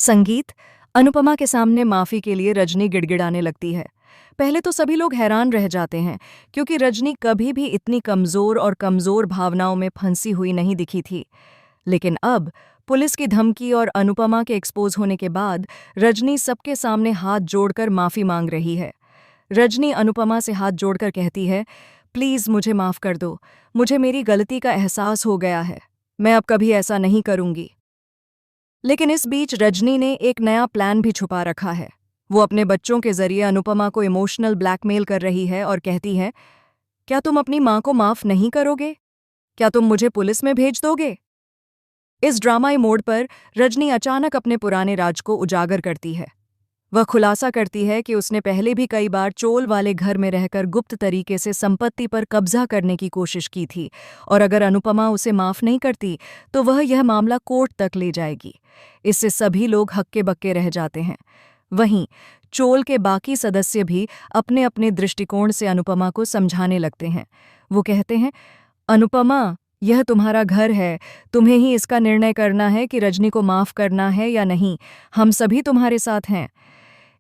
संगीत। अनुपमा के सामने माफी के लिए रजनी गिड़गिड़ाने लगती है। पहले तो सभी लोग हैरान रह जाते हैं क्योंकि रजनी कभी भी इतनी कमजोर और कमजोर भावनाओं में फंसी हुई नहीं दिखी थी। लेकिन अब पुलिस की धमकी और अनुपमा के एक्सपोज होने के बाद रजनी सबके सामने हाथ जोड़कर माफी मांग रही है। रजनी अनुपमा से हाथ जोड़कर कहती है, प्लीज मुझे माफ कर दो, मुझे मेरी गलती का एहसास हो गया है, मैं अब कभी ऐसा नहीं करूंगी। लेकिन इस बीच रजनी ने एक नया प्लान भी छुपा रखा है। वो अपने बच्चों के जरिए अनुपमा को इमोशनल ब्लैकमेल कर रही है और कहती है, क्या तुम अपनी मां को माफ नहीं करोगे? क्या तुम मुझे पुलिस में भेज दोगे? इस ड्रामाई मोड़ पर रजनी अचानक अपने पुराने राज को उजागर करती है। वह खुलासा करती है कि उसने पहले भी कई बार चोल वाले घर में रहकर गुप्त तरीके से संपत्ति पर कब्जा करने की कोशिश की थी और अगर अनुपमा उसे माफ नहीं करती तो वह यह मामला कोर्ट तक ले जाएगी। इससे सभी लोग हक्के बक्के रह जाते हैं। वहीं चोल के बाकी सदस्य भी अपने अपने दृष्टिकोण से अनुपमा को समझाने लगते हैं। वो कहते हैं, अनुपमा, यह तुम्हारा घर है, तुम्हें ही इसका निर्णय करना है कि रजनी को माफ करना है या नहीं, हम सभी तुम्हारे साथ हैं।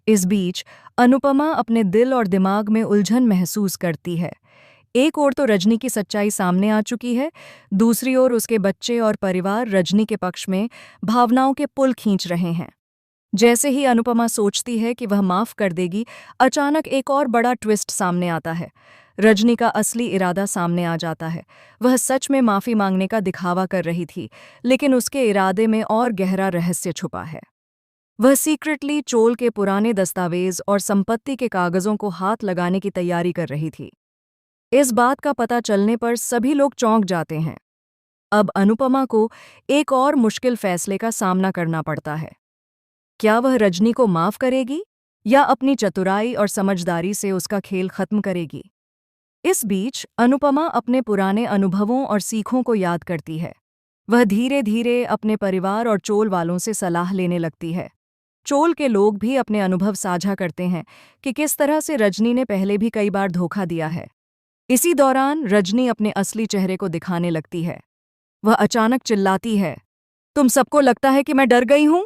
इस बीच अनुपमा अपने दिल और दिमाग में उलझन महसूस करती है। एक ओर तो रजनी की सच्चाई सामने आ चुकी है, दूसरी ओर उसके बच्चे और परिवार रजनी के पक्ष में भावनाओं के पुल खींच रहे हैं। जैसे ही अनुपमा सोचती है कि वह माफ कर देगी, अचानक एक और बड़ा ट्विस्ट सामने आता है। रजनी का असली इरादा सामने आ जाता है। वह सच में माफी मांगने का दिखावा कर रही थी, लेकिन उसके इरादे में और गहरा रहस्य छुपा है। वह सीक्रेटली चोल के पुराने दस्तावेज और संपत्ति के कागजों को हाथ लगाने की तैयारी कर रही थी। इस बात का पता चलने पर सभी लोग चौंक जाते हैं। अब अनुपमा को एक और मुश्किल फैसले का सामना करना पड़ता है। क्या वह रजनी को माफ करेगी या अपनी चतुराई और समझदारी से उसका खेल खत्म करेगी? इस बीच अनुपमा अपने पुराने अनुभवों और सीखों को याद करती है। वह धीरे धीरे अपने परिवार और चोल वालों से सलाह लेने लगती है। चोल के लोग भी अपने अनुभव साझा करते हैं कि किस तरह से रजनी ने पहले भी कई बार धोखा दिया है। इसी दौरान रजनी अपने असली चेहरे को दिखाने लगती है। वह अचानक चिल्लाती है, तुम सबको लगता है कि मैं डर गई हूं?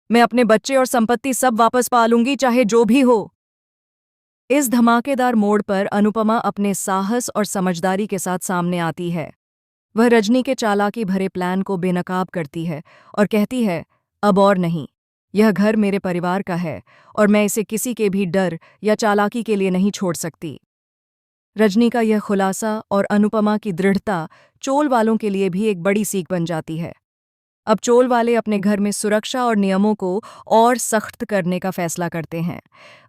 मैं अपने बच्चे और संपत्ति सब वापस पा लूंगी, चाहे जो भी हो। इस धमाकेदार मोड़ पर अनुपमा अपने साहस और समझदारी के साथ सामने आती है। वह रजनी के चालाकी भरे प्लान को बेनकाब करती है और कहती है, अब और नहीं, यह घर मेरे परिवार का है और मैं इसे किसी के भी डर या चालाकी के लिए नहीं छोड़ सकती। रजनी का यह खुलासा और अनुपमा की दृढ़ता चोल वालों के लिए भी एक बड़ी सीख बन जाती है। अब चोल वाले अपने घर में सुरक्षा और नियमों को और सख्त करने का फैसला करते हैं।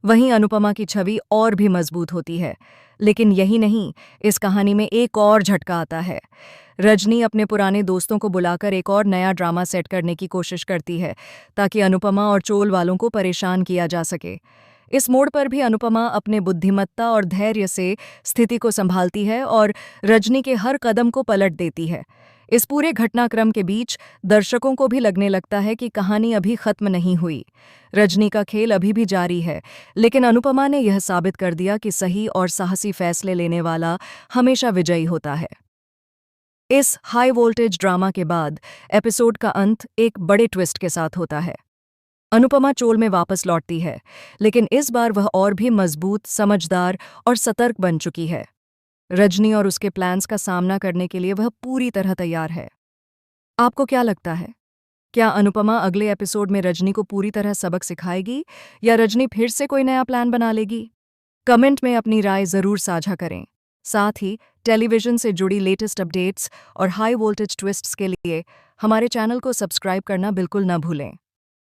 वहीं अनुपमा की छवि और भी मजबूत होती है। लेकिन यही नहीं, इस कहानी में एक और झटका आता है। रजनी अपने पुराने दोस्तों को बुलाकर एक और नया ड्रामा सेट करने की कोशिश करती है ताकि अनुपमा और चोल वालों को परेशान किया जा सके। इस मोड़ पर भी अनुपमा अपने बुद्धिमत्ता और धैर्य से स्थिति को संभालती है और रजनी के हर कदम को पलट देती है। इस पूरे घटनाक्रम के बीच दर्शकों को भी लगने लगता है कि कहानी अभी खत्म नहीं हुई। रजनी का खेल अभी भी जारी है, लेकिन अनुपमा ने यह साबित कर दिया कि सही और साहसी फैसले लेने वाला हमेशा विजयी होता है। इस हाई वोल्टेज ड्रामा के बाद एपिसोड का अंत एक बड़े ट्विस्ट के साथ होता है। अनुपमा चोल में वापस लौटती है, लेकिन इस बार वह और भी मजबूत, समझदार और सतर्क बन चुकी है। रजनी और उसके प्लान्स का सामना करने के लिए वह पूरी तरह तैयार है। आपको क्या लगता है? क्या अनुपमा अगले एपिसोड में रजनी को पूरी तरह सबक सिखाएगी या रजनी फिर से कोई नया प्लान बना लेगी? कमेंट में अपनी राय जरूर साझा करें। साथ ही टेलीविजन से जुड़ी लेटेस्ट अपडेट्स और हाई वोल्टेज ट्विस्ट्स के लिए हमारे चैनल को सब्सक्राइब करना बिल्कुल न भूलें।